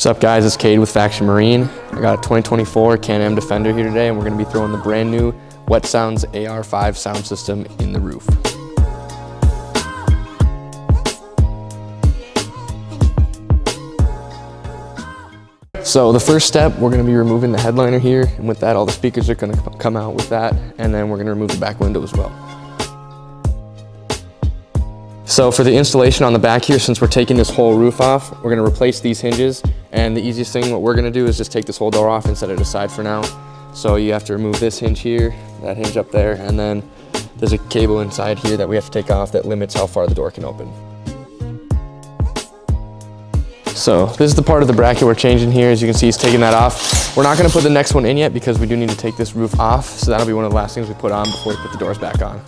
What's up guys, it's Cade with Faction Marine. I got a 2024 Can-Am Defender here today and we're going to be throwing the brand new Wet Sounds AR5 sound system in the roof. So the first step, we're going to be removing the headliner here, and with that all the speakers are going to come out with that, and then we're going to remove the back window as well. So for the installation on the back here, since we're taking this whole roof off, we're going to replace these hinges, and the easiest thing what we're going to do is just take this whole door off and set it aside for now. So you have to remove this hinge here, that hinge up there, and then there's a cable inside here that we have to take off that limits how far the door can open. So this is the part of the bracket we're changing here. As you can see, he's taking that off. We're not going to put the next one in yet because we do need to take this roof off, so that'll be one of the last things we put on before we put the doors back on.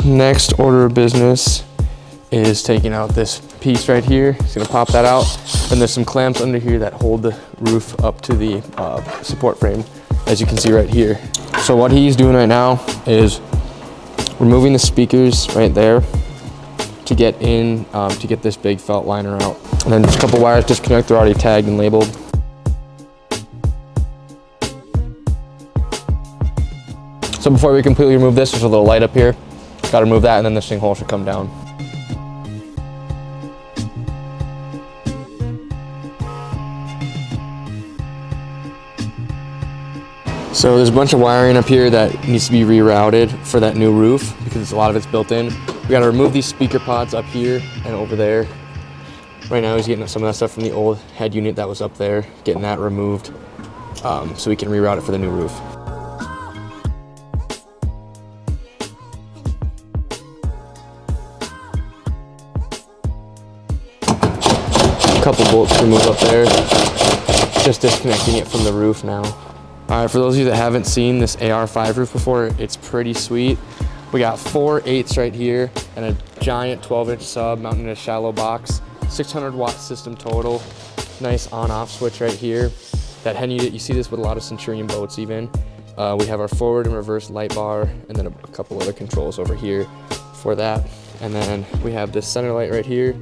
Next order of business is taking out this piece right here. He's gonna pop that out. And there's some clamps under here that hold the roof up to the support frame, as you can see right here. So what he's doing right now is removing the speakers right there to get in, to get this big felt liner out. And then just a couple wires disconnect, they're already tagged and labeled. So before we completely remove this, there's a little light up here. Gotta remove that and then this thing hole should come down. So there's a bunch of wiring up here that needs to be rerouted for that new roof because a lot of it's built in. We gotta remove these speaker pods up here and over there. Right now he's getting some of that stuff from the old head unit that was up there, getting that removed so we can reroute it for the new roof. A couple bolts to remove up there, just disconnecting it from the roof now. All right, for those of you that haven't seen this AR5 roof before, it's pretty sweet. We got 4 8s right here and a giant 12-inch sub mounted in a shallow box. 600 watt system total. Nice on-off switch right here. That head unit, you see this with a lot of Centurion boats even. We have our forward and reverse light bar and then a couple other controls over here for that. And then we have this center light right here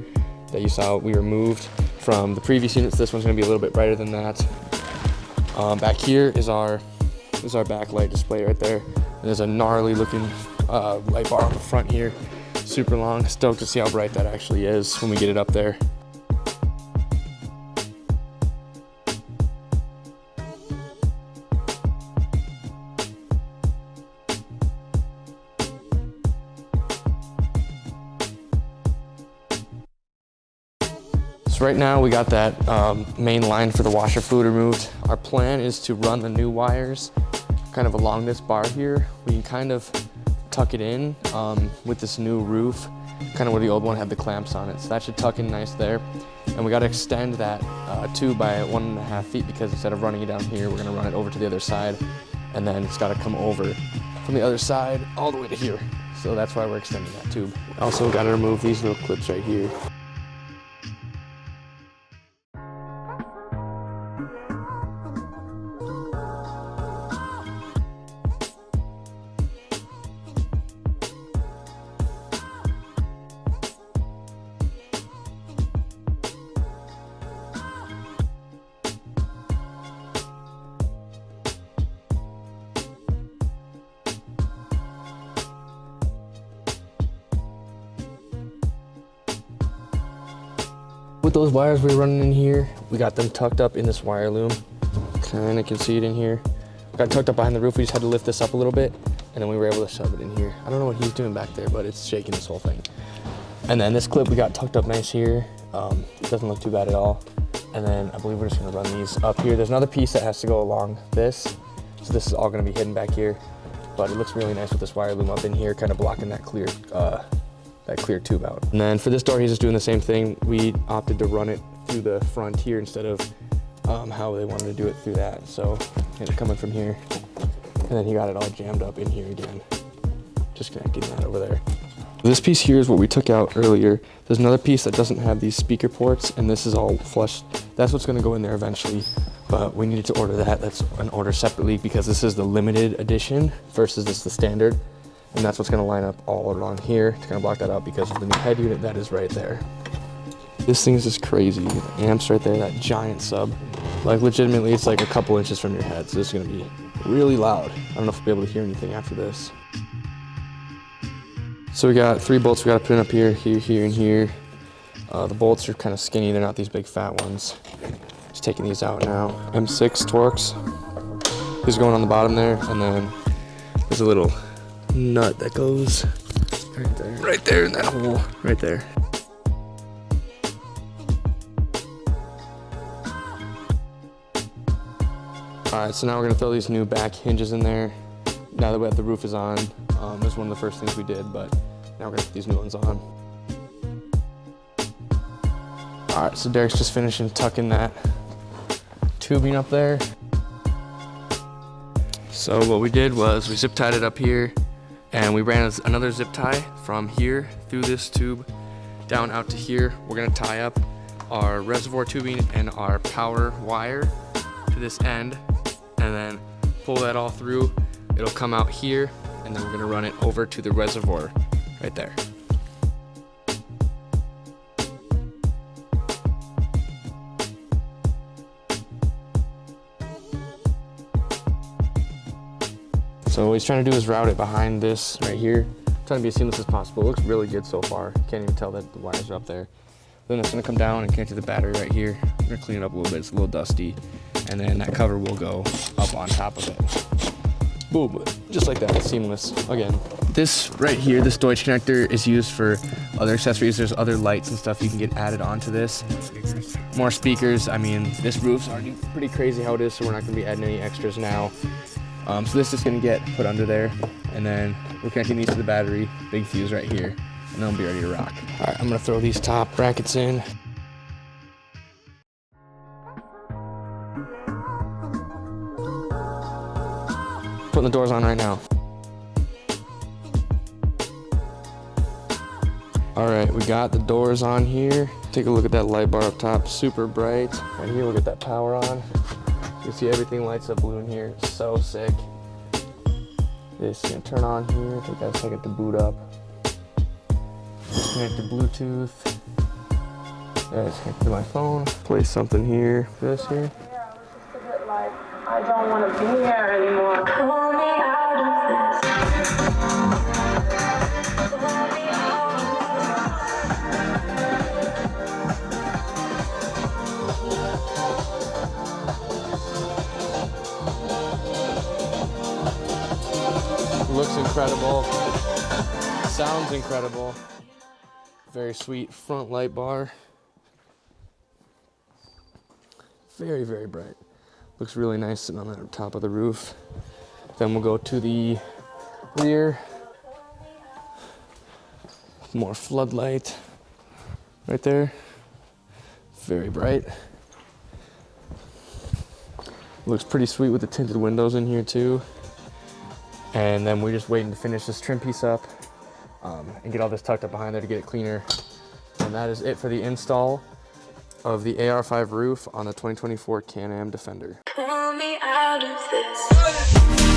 that you saw we removed from the previous units. This one's gonna be a little bit brighter than that. Back here is our backlight display right there. And there's a gnarly looking light bar on the front here, super long. Stoked to see how bright that actually is when we get it up there. So right now we got that main line for the washer fluid removed. Our plan is to run the new wires kind of along this bar here. We can kind of tuck it in with this new roof, kind of where the old one had the clamps on it. So that should tuck in nice there. And we got to extend that tube by 1.5 feet because instead of running it down here, we're gonna run it over to the other side. And then it's got to come over from the other side all the way to here. So that's why we're extending that tube. Also got to remove these little clips right here. With those wires we're running in here, we got them tucked up in this wire loom. Kinda can see it in here. Got tucked up behind the roof. We just had to lift this up a little bit and then we were able to shove it in here. I don't know what he's doing back there, but it's shaking this whole thing. And then this clip we got tucked up nice here. It doesn't look too bad at all. And then I believe we're just gonna run these up here. There's another piece that has to go along this. So this is all gonna be hidden back here. But it looks really nice with this wire loom up in here, kind of blocking that clear tube out. And then for this door, he's just doing the same thing. We opted to run it through the front here instead of how they wanted to do it through that. So it's coming from here. And then he got it all jammed up in here again. Just connecting that over there. This piece here is what we took out earlier. There's another piece that doesn't have these speaker ports and this is all flush. That's what's gonna go in there eventually. But we needed to order that. That's an order separately because this is the limited edition versus this the standard. And that's what's gonna line up all around here to kind of block that out because of the new head unit that is right there. This thing is just crazy. The amps right there, that giant sub. Like legitimately, it's like a couple inches from your head, so this is gonna be really loud. I don't know if we'll be able to hear anything after this. So we got 3 bolts we gotta put in up here, here, and here. The bolts are kind of skinny, they're not these big fat ones. Just taking these out now. M6 Torx is going on the bottom there, and then there's a little nut that goes right there in that hole, right there. All right, so now we're gonna throw these new back hinges in there. Now that the roof is on, this was one of the first things we did, but now we're gonna put these new ones on. All right, so Derek's just finishing tucking that tubing up there. So what we did was we zip tied it up here, and we ran another zip tie from here through this tube down out to here. We're gonna tie up our reservoir tubing and our power wire to this end, and then pull that all through. It'll come out here, and then we're gonna run it over to the reservoir right there. So what he's trying to do is route it behind this right here. Trying to be as seamless as possible. It looks really good so far. Can't even tell that the wires are up there. Then it's gonna come down and connect to the battery right here. I'm gonna clean it up a little bit, it's a little dusty. And then that cover will go up on top of it. Boom, just like that, seamless, again. This right here, this Deutsch connector is used for other accessories. There's other lights and stuff you can get added onto this. More speakers. I mean, this roof's already pretty crazy how it is, so we're not gonna be adding any extras now. So this is gonna get put under there, and then we're connecting these to the battery, big fuse right here, and then we'll be ready to rock. All right, I'm gonna throw these top brackets in. Putting the doors on right now. All right, we got the doors on here. Take a look at that light bar up top, super bright. Right here, we'll get that power on. You can see everything lights up blue in here, so sick. This is gonna turn on here, take that a second to boot up. Connect to Bluetooth. That's connected to my phone. Place something here, this here. I don't want to be here anymore. Pull me out of this. Pull me Looks incredible. Sounds incredible. Very sweet front light bar. Very, very bright. Looks really nice sitting on the top of the roof. Then we'll go to the rear. More floodlight right there. Very bright. Looks pretty sweet with the tinted windows in here too. And then we're just waiting to finish this trim piece up and get all this tucked up behind there to get it cleaner. And that is it for the install of the AR5 roof on the 2024 Can-Am Defender. pull me out of this.